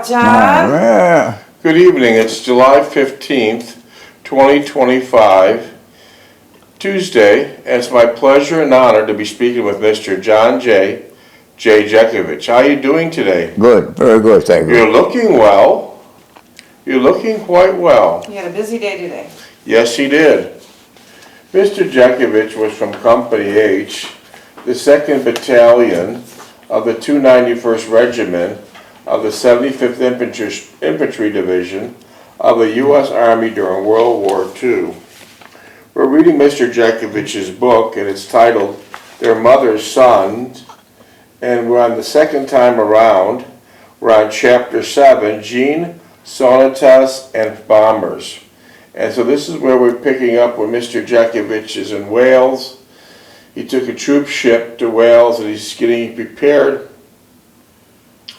John. Yeah. Good evening. It's July 15th, 2025, Tuesday, and it's my pleasure and honor to be speaking with Mr. John J. Jeckovich. How are you doing today? Good, very good, thank you. You're looking well. You're looking quite well. You had a busy day today. Yes, he did. Mr. Jeckovich was from Company H, the 2nd Battalion of the 291st Regiment of the 75th Infantry Division of the U.S. Army during World War II. We're reading Mr. Jeckovich's book, and it's titled Their Mother's Sons, and we're on the second time around. We're on Chapter 7, Gene, Sonatas, and Bombers. And so this is where we're picking up when Mr. Jeckovich is in Wales. He took a troop ship to Wales, and he's getting prepared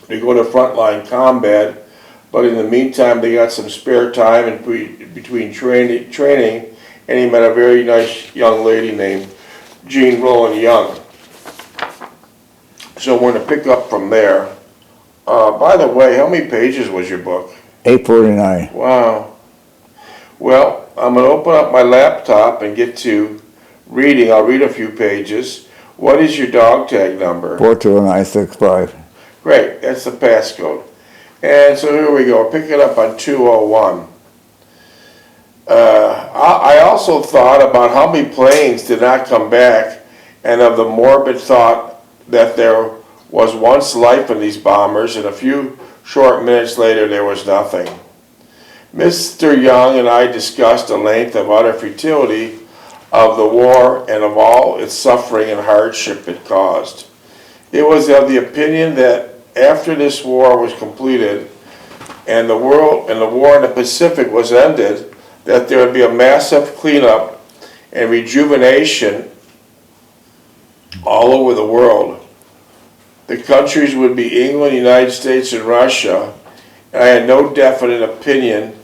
to go to frontline combat. But in the meantime, they got some spare time in between training, and he met a very nice young lady named Jean Roland Young. So we're going to pick up from there. By the way, how many pages was your book? 849. Wow. Well, I'm going to open up my laptop and get to reading. I'll read a few pages. What is your dog tag number? 42965. Great, that's the passcode. And so here we go, pick it up on 201. I also thought about how many planes did not come back, and of the morbid thought that there was once life in these bombers, and a few short minutes later there was nothing. Mr. Young and I discussed the length of utter futility of the war and of all its suffering and hardship it caused. It was of the opinion that after this war was completed and the war in the Pacific was ended, that there would be a massive cleanup and rejuvenation all over the world. The countries would be England, United States, and Russia. And I had no definite opinion,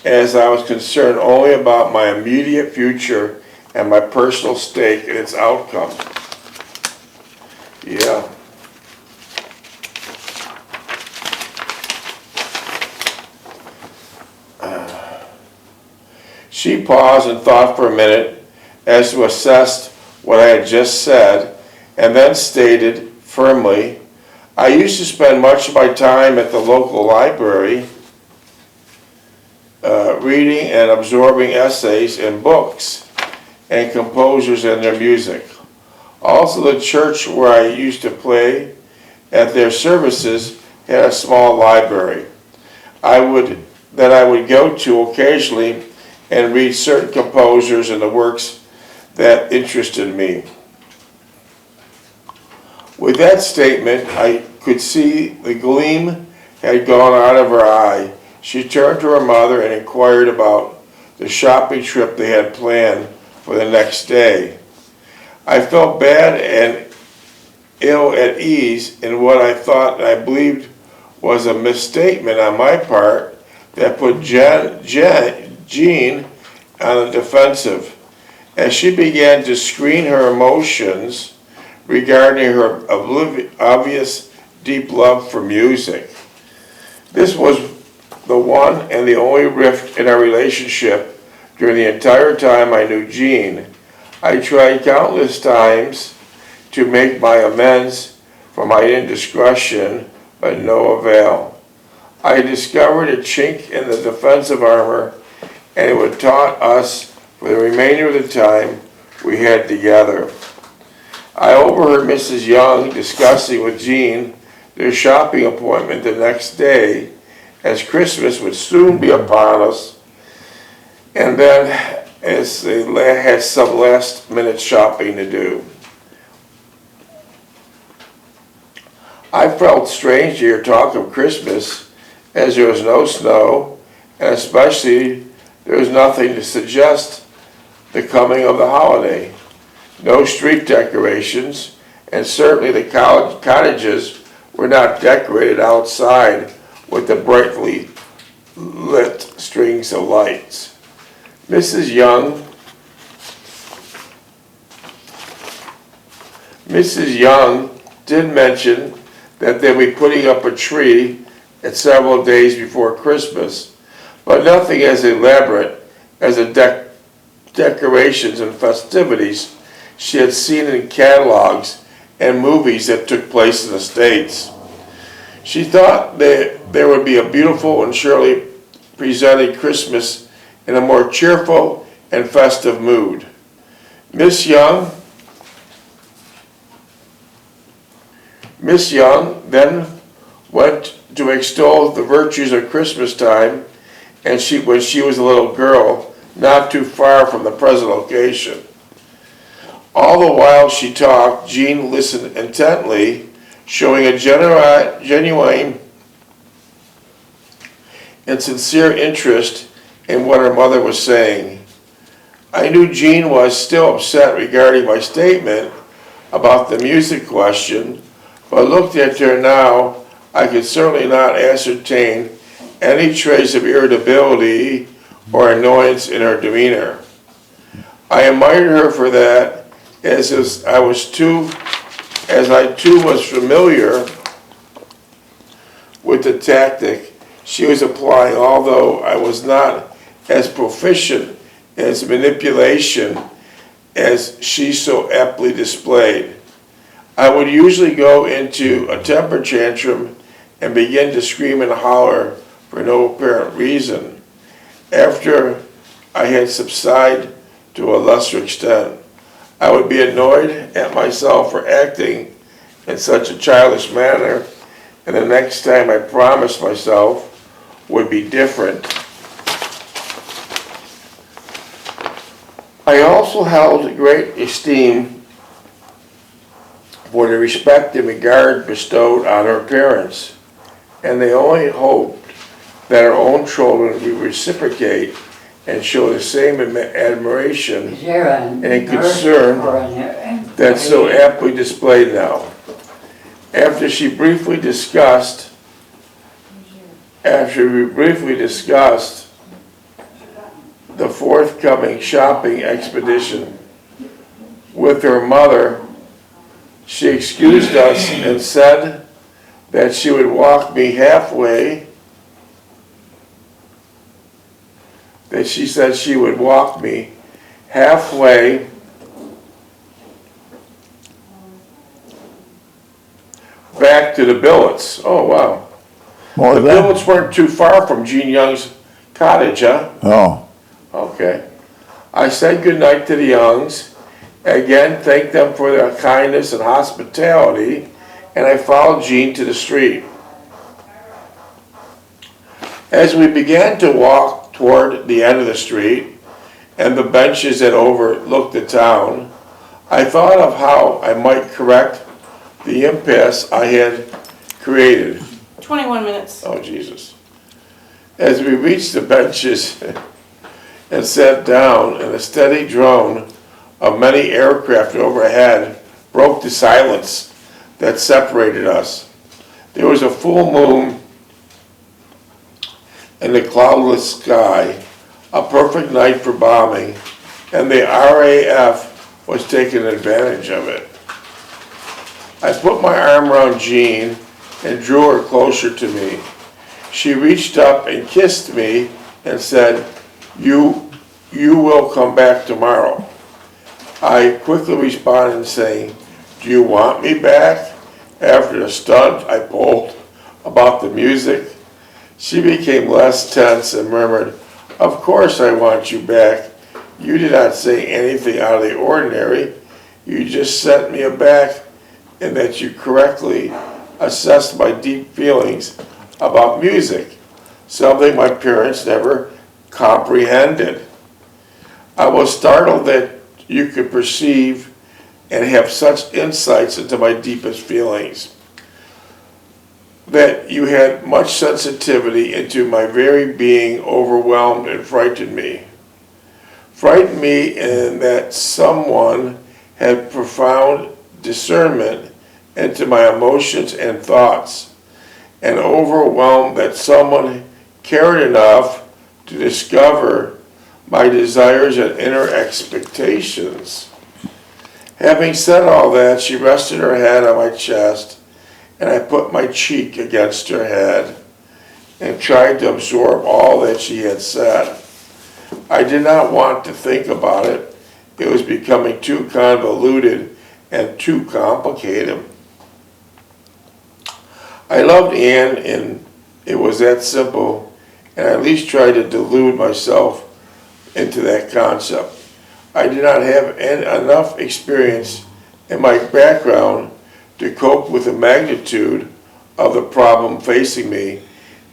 as I was concerned only about my immediate future and my personal stake in its outcome. Yeah. She paused and thought for a minute as to assess what I had just said, and then stated firmly, I used to spend much of my time at the local library reading and absorbing essays and books and composers and their music. Also, the church where I used to play at their services had a small library I would go to occasionally and read certain composers and the works that interested me. With that statement, I could see the gleam had gone out of her eye. She turned to her mother and inquired about the shopping trip they had planned for the next day. I felt bad and ill at ease in what I thought and I believed was a misstatement on my part that put Jean on the defensive. As she began to screen her emotions regarding her obvious deep love for music. This was the one and the only rift in our relationship during the entire time I knew Jean. I tried countless times to make my amends for my indiscretion, but no avail. I discovered a chink in the defensive armor, and it would taunt us for the remainder of the time we had together. I overheard Mrs. Young discussing with Jean their shopping appointment the next day, as Christmas would soon be upon us, and then as they had some last-minute shopping to do. I felt strange to hear talk of Christmas, as there was no snow, and especially there was nothing to suggest the coming of the holiday. No street decorations, and certainly the cottages were not decorated outside with the brightly lit strings of lights. Mrs. Young did mention that they'd be putting up a tree and several days before Christmas, but nothing as elaborate as the decorations and festivities she had seen in catalogs and movies that took place in the States. She thought that there would be a beautiful and surely presented Christmas in a more cheerful and festive mood. Miss Young then went to extol the virtues of Christmas time, and when she was a little girl, not too far from the present location. All the while she talked, Jean listened intently, showing a genuine and sincere interest in what her mother was saying. I knew Jean was still upset regarding my statement about the music question, but looked at her now, I could certainly not ascertain any trace of irritability or annoyance in her demeanor. I admired her for that, as I too was familiar with the tactic she was applying, although I was not as proficient in its manipulation as she so aptly displayed. I would usually go into a temper tantrum and begin to scream and holler for no apparent reason. After I had subsided to a lesser extent, I would be annoyed at myself for acting in such a childish manner, and the next time I promised myself would be different. I also held great esteem for the respect and regard bestowed on her parents, and they only hoped that our own children would reciprocate and show the same admiration and concern that's so aptly displayed now. After we briefly discussed the forthcoming shopping expedition with her mother, she excused us and said that she would walk me halfway. Back to the billets. Oh, wow. What The was that? billets weren't too far from Jean Young's cottage, huh? Oh, Okay. I said goodnight to the Youngs, again thanked them for their kindness and hospitality, and I followed Jean to the street. As we began to walk toward the end of the street and the benches that overlooked the town, I thought of how I might correct the impasse I had created. 21 minutes. Oh, Jesus. As we reached the benches and sat down, and a steady drone of many aircraft overhead broke the silence that separated us. There was a full moon in the cloudless sky, a perfect night for bombing, and the RAF was taking advantage of it. I put my arm around Jean and drew her closer to me. She reached up and kissed me and said, You will come back tomorrow." I quickly responded saying, "Do you want me back?" After the stunt I pulled about the music, she became less tense and murmured, "Of course I want you back. You did not say anything out of the ordinary. You just sent me aback in that you correctly assessed my deep feelings about music, something my parents never comprehended. I was startled that you could perceive and have such insights into my deepest feelings, that you had much sensitivity into my very being overwhelmed and frightened me. Frightened me in that someone had profound discernment into my emotions and thoughts, and overwhelmed that someone cared enough to discover my desires and inner expectations." Having said all that, she rested her head on my chest, and I put my cheek against her head. and tried to absorb all that she had said. I did not want to think about it. It was becoming too convoluted and too complicated. I loved Anne, and it was that simple, and I at least tried to delude myself into that concept. I did not have enough experience in my background to cope with the magnitude of the problem facing me,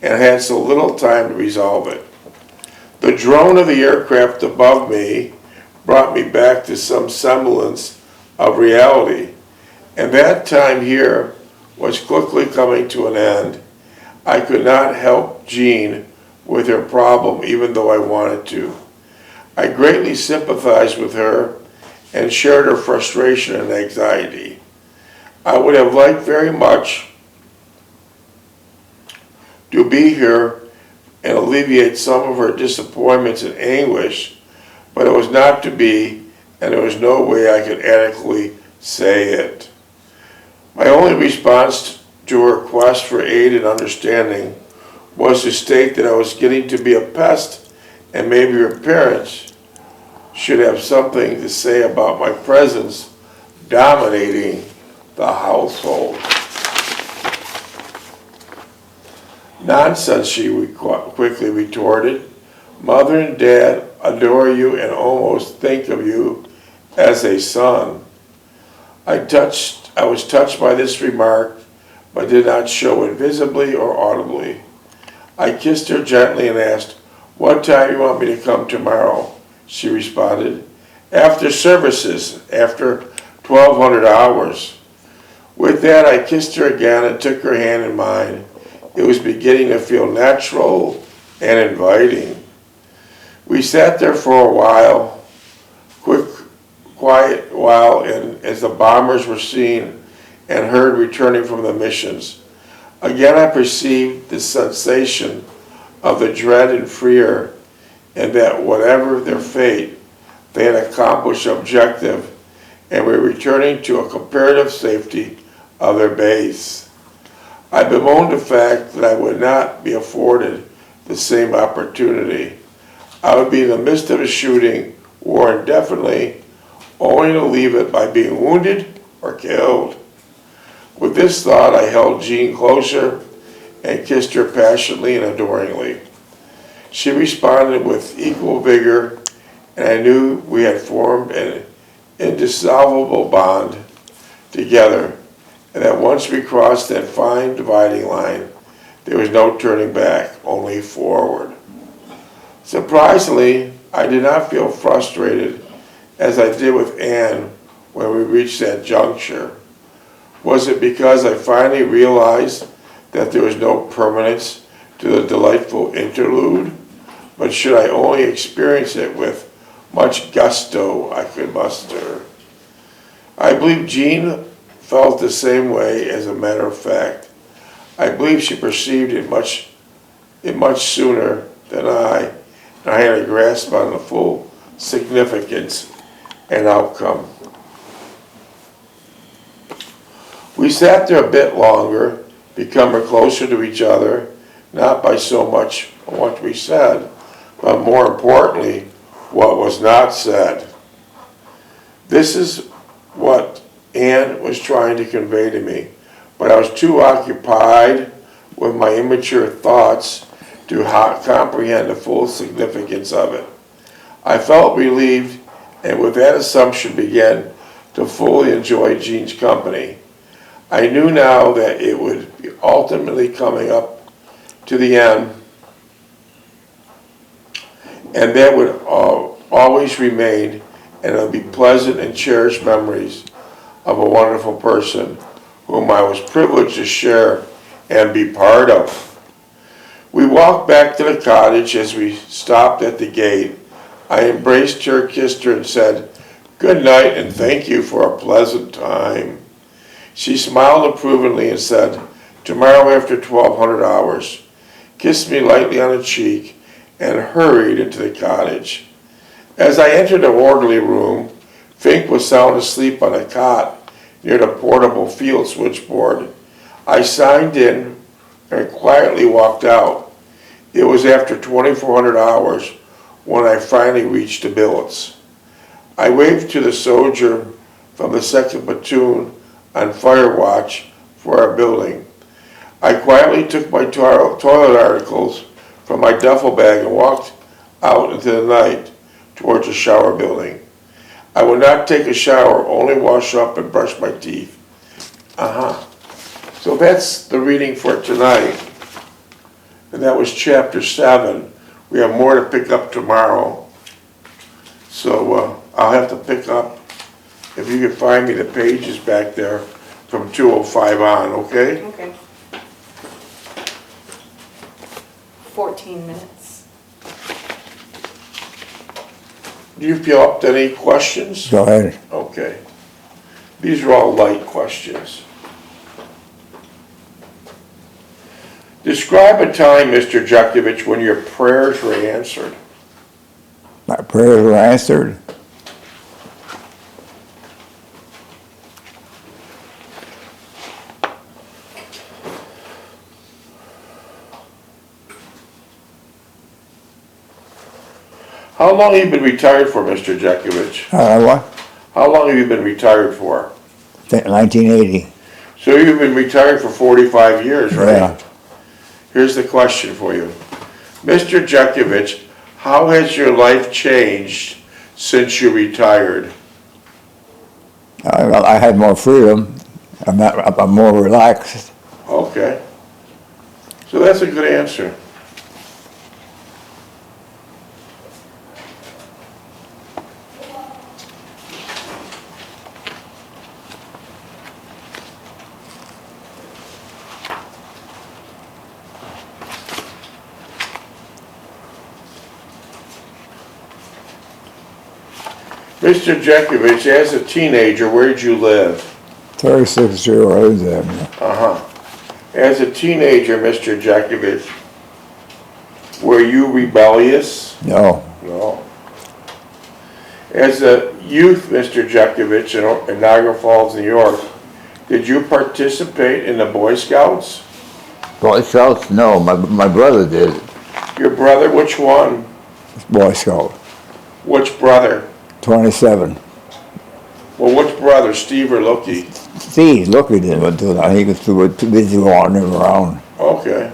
and had so little time to resolve it. The drone of the aircraft above me brought me back to some semblance of reality, and that time here was quickly coming to an end. I could not help Jean with her problem even though I wanted to. I greatly sympathized with her and shared her frustration and anxiety. I would have liked very much to be here and alleviate some of her disappointments and anguish, but it was not to be, and there was no way I could adequately say it. My only response to her request for aid and understanding was to state that I was getting to be a pest, and maybe her parents should have something to say about my presence dominating the household. Nonsense, she quickly retorted. Mother and Dad adore you and almost think of you as a son. I was touched by this remark, but did not show it visibly or audibly. I kissed her gently and asked, "What time do you want me to come tomorrow?" She responded, "After services, after 1200 hours." With that, I kissed her again and took her hand in mine. It was beginning to feel natural and inviting. We sat there for a while, quiet while, and as the bombers were seen and heard returning from the missions. Again I perceived the sensation of the dread and fear, and that whatever their fate, they had accomplished the objective and were returning to a comparative safety of their base. I bemoaned the fact that I would not be afforded the same opportunity. I would be in the midst of a shooting war indefinitely, only to leave it by being wounded or killed. With this thought, I held Jean closer and kissed her passionately and adoringly. She responded with equal vigor, and I knew we had formed an indissoluble bond together, and that once we crossed that fine dividing line, there was no turning back, only forward. Surprisingly, I did not feel frustrated as I did with Anne when we reached that juncture. Was it because I finally realized that there was no permanence to the delightful interlude? But should I only experience it with much gusto I could muster? I believe Jean felt the same way. As a matter of fact, I believe she perceived it much sooner than I, and I had a grasp on the full significance and outcome. We sat there a bit longer, becoming closer to each other, not by so much what we said, but more importantly, what was not said. This is what Anne was trying to convey to me, but I was too occupied with my immature thoughts to comprehend the full significance of it. I felt relieved, and with that assumption began to fully enjoy Jean's company. I knew now that it would be ultimately coming up to the end, and that would always remain, and it would be pleasant and cherished memories of a wonderful person whom I was privileged to share and be part of. We walked back to the cottage. As we stopped at the gate, I embraced her, kissed her, and said, "Good night, and thank you for a pleasant time." She smiled approvingly and said, "Tomorrow after 1200 hours," kissed me lightly on the cheek, and hurried into the cottage. As I entered the orderly room, Fink was sound asleep on a cot near the portable field switchboard. I signed in and quietly walked out. It was after 2,400 hours when I finally reached the billets. I waved to the soldier from the 2nd Platoon on fire watch for our building. I quietly took my toilet articles from my duffel bag and walked out into the night towards the shower building. I would not take a shower, only wash up and brush my teeth. So that's the reading for tonight. And that was chapter 7. We have more to pick up tomorrow. So I'll have to pick up, if you can find me the pages back there from 205 on, okay? Okay. 14 minutes. Do you feel up to any questions? Go ahead. Okay. These are all light questions. Describe a time, Mr. Jeckovich, when your prayers were answered. My prayers were answered. How long have you been retired for, Mr. Jeckovich? What? How long have you been retired for? 1980. So you've been retired for 45 years, right? Yeah. Here's the question for you. Mr. Jeckovich, how has your life changed since you retired? I had more freedom. I'm more relaxed. Okay. So that's a good answer. Mr. Jeckovich, as a teenager, where did you live? 36 Rose Avenue. As a teenager, Mr. Jeckovich, were you rebellious? No. No. As a youth, Mr. Jeckovich, in Niagara Falls, New York, did you participate in the Boy Scouts? Boy Scouts? No, my brother did. Your brother, which one? Boy Scout. Which brother? 27. Well, which brother, Steve or Lookie? Steve, look, he didn't do that. He was too busy wandering around. Okay.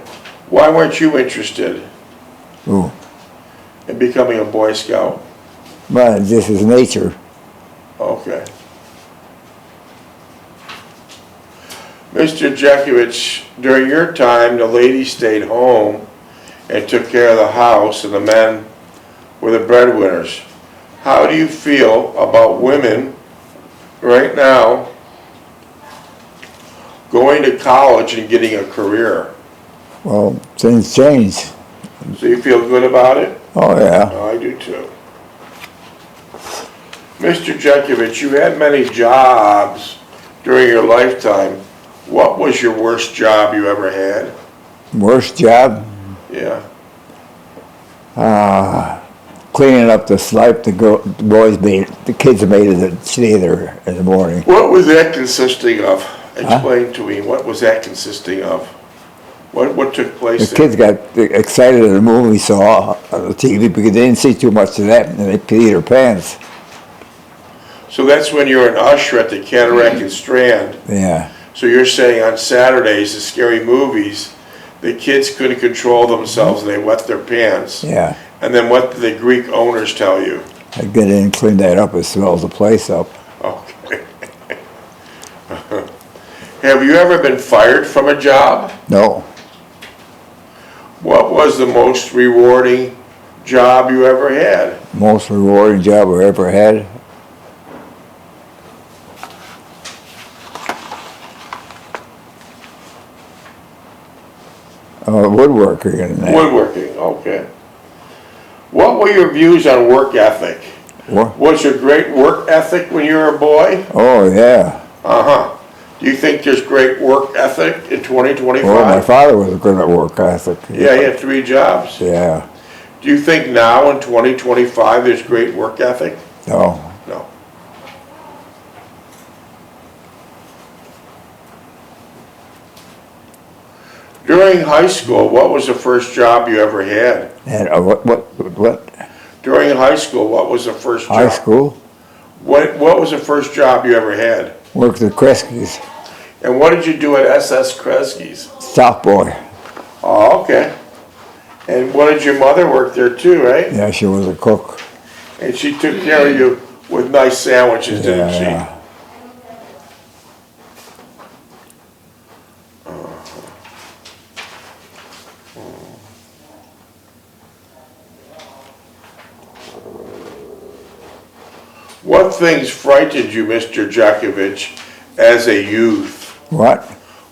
Why weren't you interested Ooh. in becoming a Boy Scout? Well, this is nature. Okay. Mr. Jeckovich, during your time, the ladies stayed home and took care of the house, and the men were the breadwinners. How do you feel about women right now going to college and getting a career? Well, things change. So you feel good about it? Oh, yeah. Oh, I do too. Mr. Jeckovich, you had many jobs during your lifetime. What was your worst job you ever had? Worst job? Yeah. Cleaning up the slipe the kids made at the theater in the morning. What was that consisting of? Explain to me, what was that consisting of? What took place The there? kids got excited at the movie we saw on the TV because they didn't see too much of that and they peed their pants. So that's when you were an usher at the Cataract and Strand. Yeah. So you're saying on Saturdays, the scary movies, the kids couldn't control themselves and they wet their pants. Yeah. And then what did the Greek owners tell you? I get in and clean that up. It smells the place up. Okay. Have you ever been fired from a job? No. What was the most rewarding job you ever had? Most rewarding job I ever had. Woodworker and that. Woodworking, okay. What were your views on work ethic? What? Was there great work ethic when you were a boy? Oh, yeah. Uh-huh. Do you think there's great work ethic in 2025? Well, my father was good at work ethic. Yeah, he had 3 jobs. Yeah. Do you think now in 2025 there's great work ethic? No. No. During high school, what was the first job you ever had? And what? During high school, what was the first job? High school? What was the first job you ever had? Worked at Kresge's. And what did you do at SS Kresge's? South boy. Oh, okay. And what did your mother work there too, right? Yeah, she was a cook. And she took care of you with nice sandwiches, didn't she? Yeah. What things frightened you, Mr. Jeckovich, as a youth? What?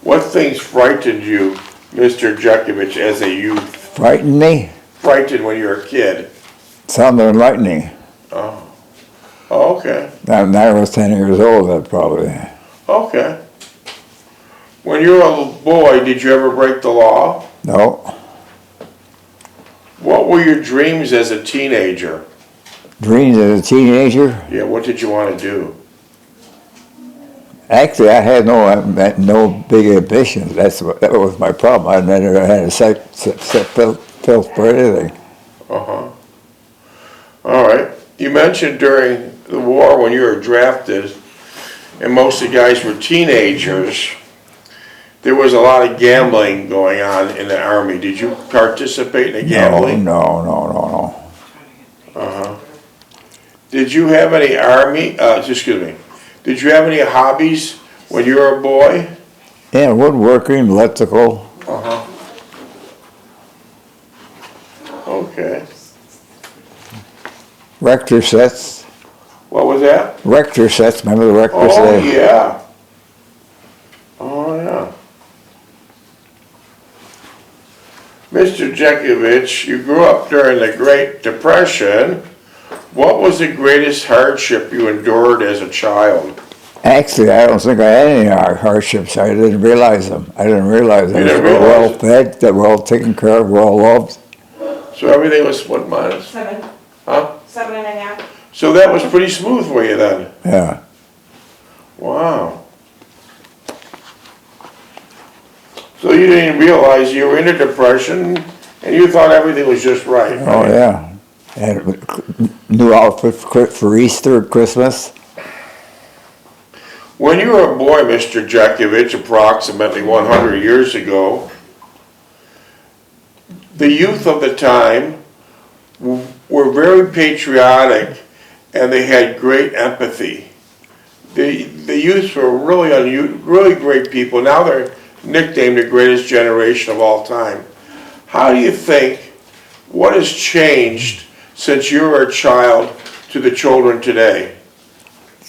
What things frightened you, Mr. Jeckovich, as a youth? Frightened me? Frightened when you were a kid? Thunder and lightning. Oh, okay, Now I was 10 years old, that probably. okay. When you were a little boy, did you ever break the law? No. What were your dreams as a teenager? Dreams as a teenager? Yeah, what did you want to do? Actually, I had no big ambitions. That was my problem. I never had a set felt for anything. Uh-huh. All right. You mentioned during the war when you were drafted, and most of the guys were teenagers, there was a lot of gambling going on in the Army. Did you participate in the gambling? No. Uh-huh. Did you have any did you have any hobbies when you were a boy? Yeah, woodworking, electrical. Uh-huh. Okay. Rector sets. What was that? Rector sets, remember the rector Oh, set? yeah. Oh, yeah. Mr. Jeckovich, you grew up during the Great Depression. What was the greatest hardship you endured as a child? Actually, I don't think I had any hardships. I didn't realize them. I didn't realize them. You didn't We're realize well fed, that we're all taken care of, we're all loved. So everything was what minus? 7, Huh? 7.5. So that was pretty smooth for you then? Yeah. Wow. So you didn't realize you were in a depression and you thought everything was just right? Oh, yeah. And new outfit for Easter, Christmas. When you were a boy, Mr. Jeckovich, approximately 100 years ago, the youth of the time were very patriotic and they had great empathy. The youth were really great people. Now they're nicknamed the greatest generation of all time. How do you think, what has changed since you were a child to the children today?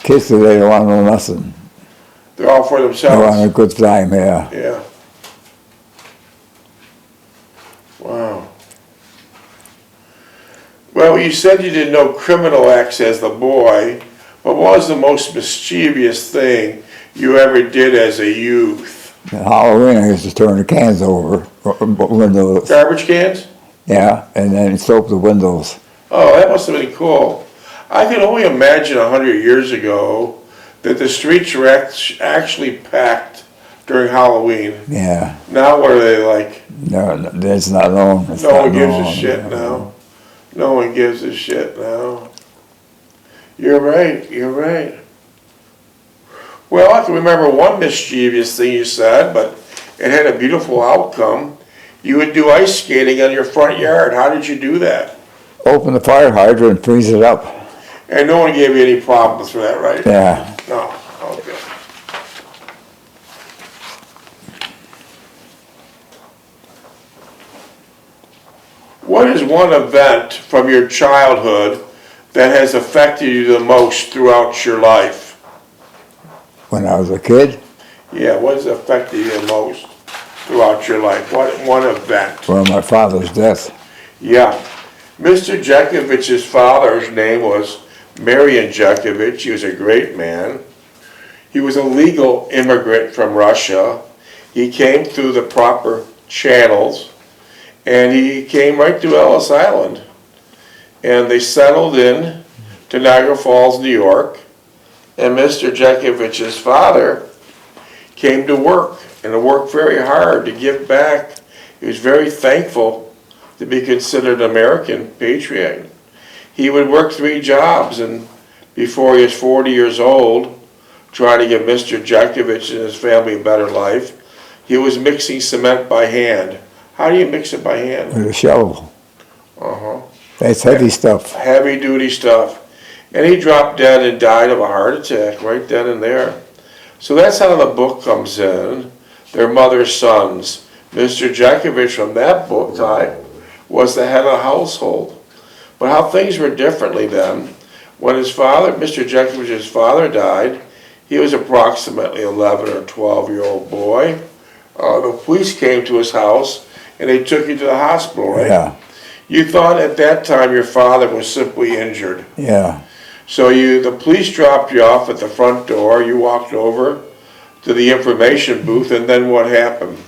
Kids today don't want to know nothing. They're all for They themselves? want a good time, yeah. Yeah. Wow. Well, you said you did no criminal acts as a boy, but what was the most mischievous thing you ever did as a youth? At Halloween, I used to turn the cans over, windows. Garbage cans? Yeah, and then soap the windows. Oh, that must have been cool. I can only imagine 100 years ago that the streets were actually packed during Halloween. Yeah. Now what are they like? No, it's not known. It's No not one gives a known. shit now. No one gives a shit now. You're right, you're right. Well, I can remember one mischievous thing you said, but it had a beautiful outcome. You would do ice skating on your front yard. How did you do that? Open the fire hydrant and freeze it up. And no one gave you any problems for that, right? Yeah. No, okay. What is one event from your childhood that has affected you the most throughout your life? When I was a kid, Yeah, what has affected you the most throughout your life? What one event? well, my father's death. Yeah. Mr. Jeckovich's father's name was Marion Jeckovich. He was a great man. He was a legal immigrant from Russia. He came through the proper channels, and he came right to Ellis Island. And they settled in to Niagara Falls, New York. And Mr. Jeckovich's father came to work, and to work very hard to give back He was very thankful to be considered an American patriot. He would work 3 jobs, and before he was 40 years old, trying to give Mr. Jeckovich and his family a better life, he was mixing cement by hand. How do you mix it by hand? With a shovel. Uh-huh. That's heavy stuff. Heavy duty stuff. And he dropped dead and died of a heart attack right then and there. So that's how the book comes in. Their mother's sons. Mr. Jeckovich from that book type was the head of the household. But how things were differently then. When his father, Mr. Jeckovich's father died, he was approximately 11 or 12-year-old boy. The police came to his house and they took you to the hospital, right? Yeah, You thought at that time your father was simply injured. yeah. So the police dropped you off at the front door, you walked over to the information booth, and then what happened?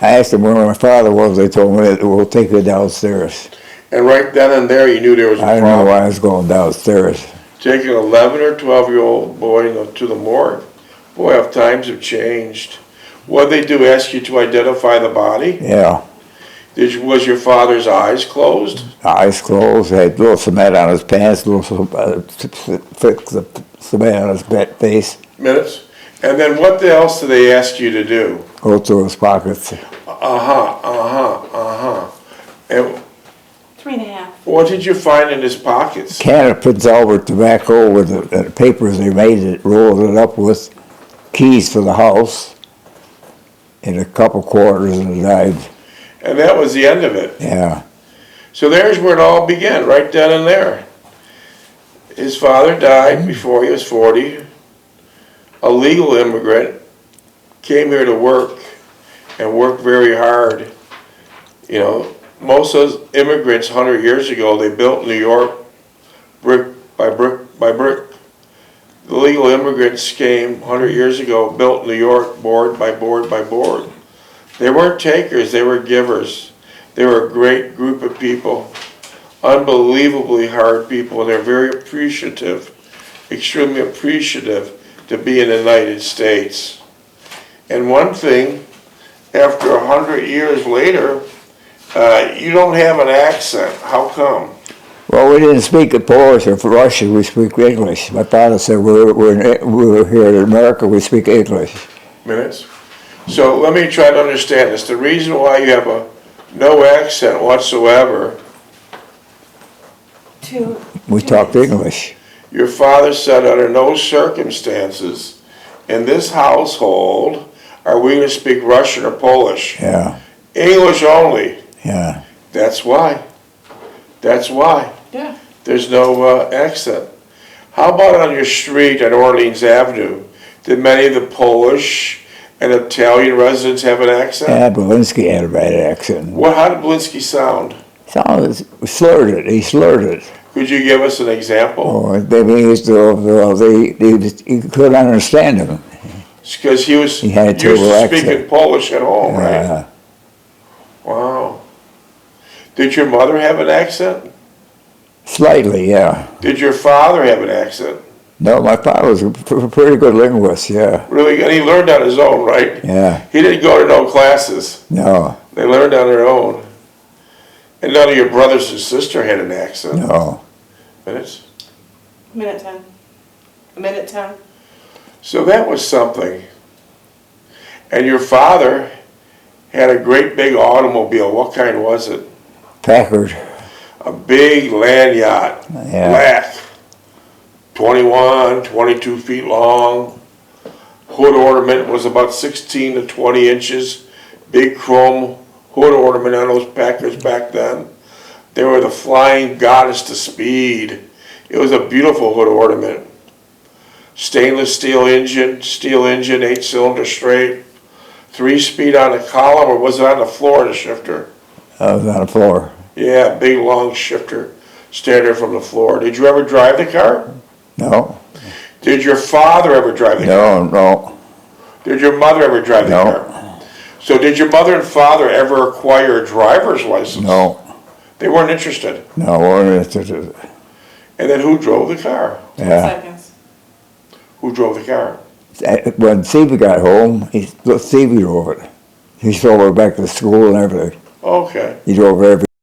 I asked them where my father was. They told me that we'll take you downstairs. And right then and there you knew there was a I didn't know problem. why I was going downstairs. Taking an 11 or 12-year-old boy to the morgue. Boy, how times have changed. What did they do, ask you to identify the body? Yeah, Was your father's eyes closed? eyes closed. Had little cement on his pants, little cement on his face. Minutes? And then what else did they ask you to do? Go through his pockets. And 3.5. what did you find in his pockets? Can of Prince Albert tobacco with the papers they made it, rolled it up with keys for the house, and a couple quarters, and died. And that was the end of it. Yeah, So there's where it all began, right then and there. His father died before he was 40. A legal immigrant came here to work and worked very hard. You know, most of those immigrants 100 years ago, they built New York brick by brick by brick. The legal immigrants came 100 years ago, built New York board by board by board. They weren't takers, they were givers. They were a great group of people, unbelievably hard people, and they're very appreciative, extremely appreciative to be in the United States. And one thing, after 100 years later, you don't have an accent. How come? well, we didn't speak Polish or Russian, we speak English. My father said we're here in America, we speak English. Minutes? So let me try to understand this. The reason why you have no accent whatsoever, We Two talked minutes. English. your father said under no circumstances in this household are we going to speak Russian or Polish. Yeah, English only. yeah. That's why. That's why. Yeah. There's no accent. How about on your street on Orleans Avenue? Did many of the Polish and Italian residents have an accent? Yeah, Belinsky had a bad accent. How did Blinsky sound? He slurred it. Could you give us an example? Oh, they used to, you couldn't understand him. Because he was He had a used terrible to accent. speaking Polish at home, right? Yeah. Wow. Did your mother have an accent? Slightly, yeah. Did your father have an accent? No, my father was a pretty good linguist, yeah. Really? And he learned on his own, right? Yeah, He didn't go to no classes. no, They learned on their own. And none of your brothers and sister had an accent. no. Minutes? Minute 10. A minute 10. So that was something. And your father had a great big automobile. What kind was it? Packard, A big land yacht. yeah. Black. 21, 22 feet long. Hood ornament was about 16 to 20 inches. Big chrome hood ornament on those Packards back then. They were the flying goddess to speed. It was a beautiful hood ornament. Stainless steel engine, 8-cylinder straight. 3-speed on the column, or was it on the floor, the shifter? I was on the floor. Yeah, big long shifter, standing from the floor. Did you ever drive the car? No, Did your father ever drive the car? no, Did your mother ever drive the No. car? So did your mother and father ever acquire a driver's license? no, They weren't interested. no. And then who drove the car? 10 Yeah. seconds. Who drove the car? When Stevie got home, Stevie drove it. He drove her back to school and everything. Okay. He drove every